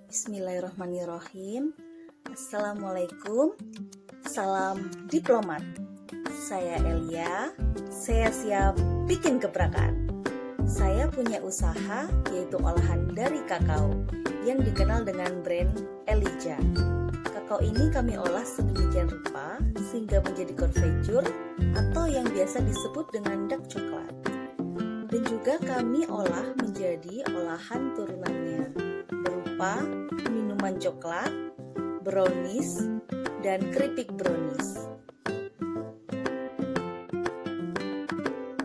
Bismillahirrahmanirrahim. Assalamualaikum. Salam diplomat. Saya Elia. Saya siap bikin gebrakan. Saya punya usaha yaitu olahan dari kakao yang dikenal dengan brand Elijah. Kakao ini kami olah sedemikian rupa sehingga menjadi konvejer atau yang biasa disebut dengan dark coklat. Dan juga kami olah menjadi olahan turunannya berupa minuman coklat, brownies, dan keripik brownies.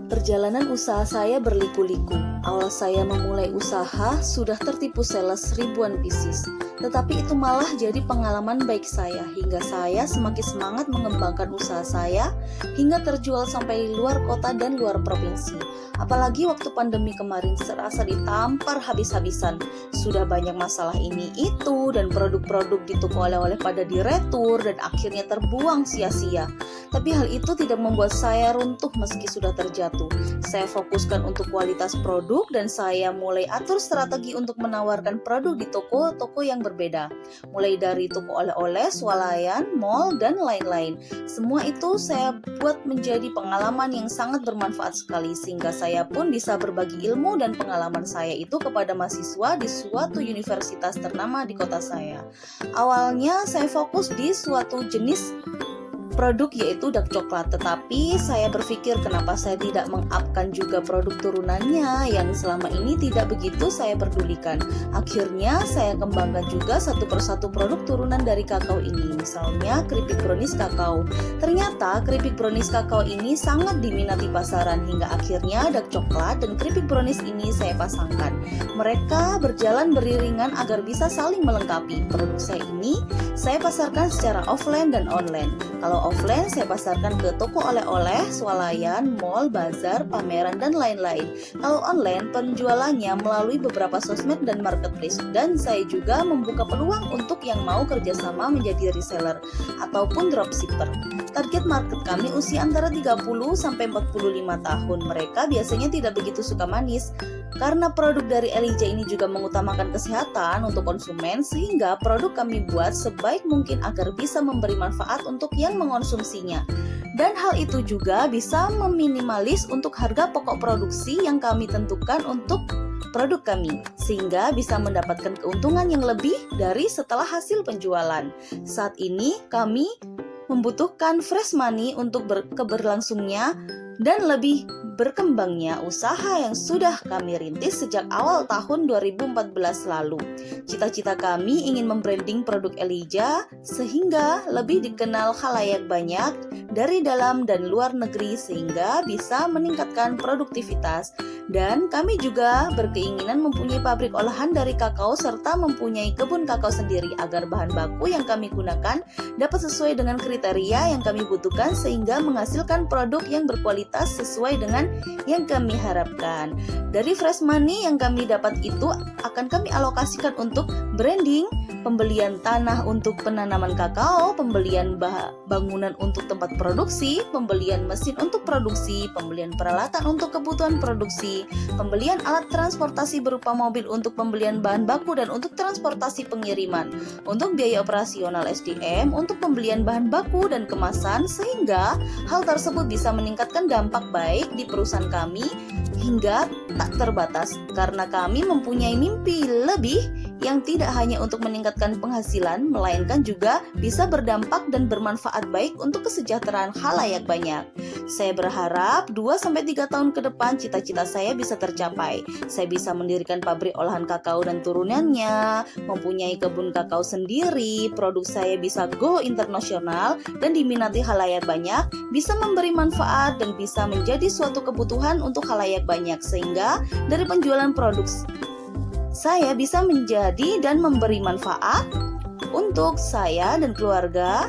Perjalanan usaha saya berliku-liku. Awal saya memulai usaha sudah tertipu sales ribuan pieces. Tetapi itu malah jadi pengalaman baik saya hingga saya semakin semangat mengembangkan usaha saya hingga terjual sampai luar kota dan luar provinsi. Apalagi waktu pandemi kemarin serasa ditampar habis-habisan. Sudah banyak masalah ini itu dan produk-produk di toko oleh-oleh pada diretur dan akhirnya terbuang sia-sia. Tapi hal itu tidak membuat saya runtuh meski sudah terjatuh. Saya fokuskan untuk kualitas produk dan saya mulai atur strategi untuk menawarkan produk di toko-toko yang berbeda. Mulai dari toko oleh-oleh, swalayan, mall, dan lain-lain. Semua itu saya buat menjadi pengalaman yang sangat bermanfaat sekali sehingga saya pun bisa berbagi ilmu dan pengalaman saya itu kepada mahasiswa di suatu universitas ternama di kota saya. Awalnya saya fokus di suatu jenis produk yaitu dark coklat, tetapi saya berpikir kenapa saya tidak mengupkan juga produk turunannya yang selama ini tidak begitu saya pedulikan. Akhirnya saya kembangkan juga satu persatu produk turunan dari kakao ini, misalnya keripik brownies kakao. Ternyata keripik brownies kakao ini sangat diminati pasaran hingga akhirnya dark coklat dan keripik brownies ini saya pasangkan. Mereka berjalan beriringan agar bisa saling melengkapi. Produk saya ini saya pasarkan secara offline dan online. Kalau offline saya pasarkan ke toko oleh-oleh, swalayan, mall, bazar, pameran, dan lain-lain. Kalau online penjualannya melalui beberapa sosmed dan marketplace. Dan saya juga membuka peluang untuk yang mau kerjasama menjadi reseller ataupun dropshipper. Target market kami usia antara 30 sampai 45 tahun. Mereka biasanya tidak begitu suka manis. Karena produk dari Elijah ini juga mengutamakan kesehatan untuk konsumen sehingga produk kami buat sebaik mungkin agar bisa memberi manfaat untuk yang mengonsumsinya. Dan hal itu juga bisa meminimalis untuk harga pokok produksi yang kami tentukan untuk produk kami sehingga bisa mendapatkan keuntungan yang lebih dari setelah hasil penjualan. Saat ini kami membutuhkan fresh money untuk keberlangsungnya dan lebih berkembangnya usaha yang sudah kami rintis sejak awal tahun 2014 lalu. Cita-cita kami ingin membranding produk Elijah sehingga lebih dikenal khalayak banyak dari dalam dan luar negeri sehingga bisa meningkatkan produktivitas. Dan kami juga berkeinginan mempunyai pabrik olahan dari kakao serta mempunyai kebun kakao sendiri agar bahan baku yang kami gunakan dapat sesuai dengan kriteria yang kami butuhkan sehingga menghasilkan produk yang berkualitas sesuai dengan yang kami harapkan. Dari fresh money yang kami dapat itu akan kami alokasikan untuk branding, pembelian tanah untuk penanaman kakao, pembelian bangunan untuk tempat produksi, pembelian mesin untuk produksi, pembelian peralatan untuk kebutuhan produksi, pembelian alat transportasi berupa mobil untuk pembelian bahan baku dan untuk transportasi pengiriman, untuk biaya operasional SDM, untuk pembelian bahan baku dan kemasan sehingga hal tersebut bisa meningkatkan dampak baik di perusahaan kami hingga tak terbatas karena kami mempunyai mimpi lebih yang tidak hanya untuk meningkatkan penghasilan melainkan juga bisa berdampak dan bermanfaat baik untuk kesejahteraan khalayak banyak. Saya berharap 2-3 tahun ke depan cita-cita saya bisa tercapai. Saya bisa mendirikan pabrik olahan kakao dan turunannya, mempunyai kebun kakao sendiri, produk saya bisa go internasional dan diminati khalayak banyak, bisa memberi manfaat dan bisa menjadi suatu kebutuhan untuk khalayak banyak sehingga dari penjualan produk saya bisa menjadi dan memberi manfaat untuk saya dan keluarga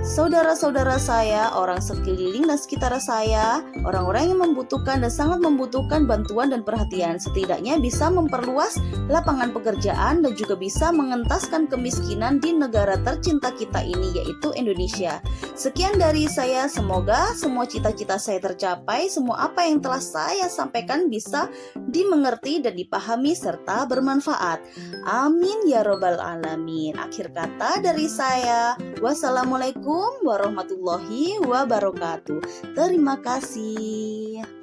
saudara-saudara saya, orang sekeliling dan sekitar saya, orang-orang yang membutuhkan dan sangat membutuhkan bantuan dan perhatian. Setidaknya bisa memperluas lapangan pekerjaan dan juga bisa mengentaskan kemiskinan di negara tercinta kita ini, yaitu Indonesia. Sekian dari saya, semoga semua cita-cita saya tercapai, semua apa yang telah saya sampaikan bisa dimengerti dan dipahami serta bermanfaat. Amin ya robbal alamin. Akhir kata dari saya, wassalamualaikum warahmatullahi wabarakatuh. Terima kasih.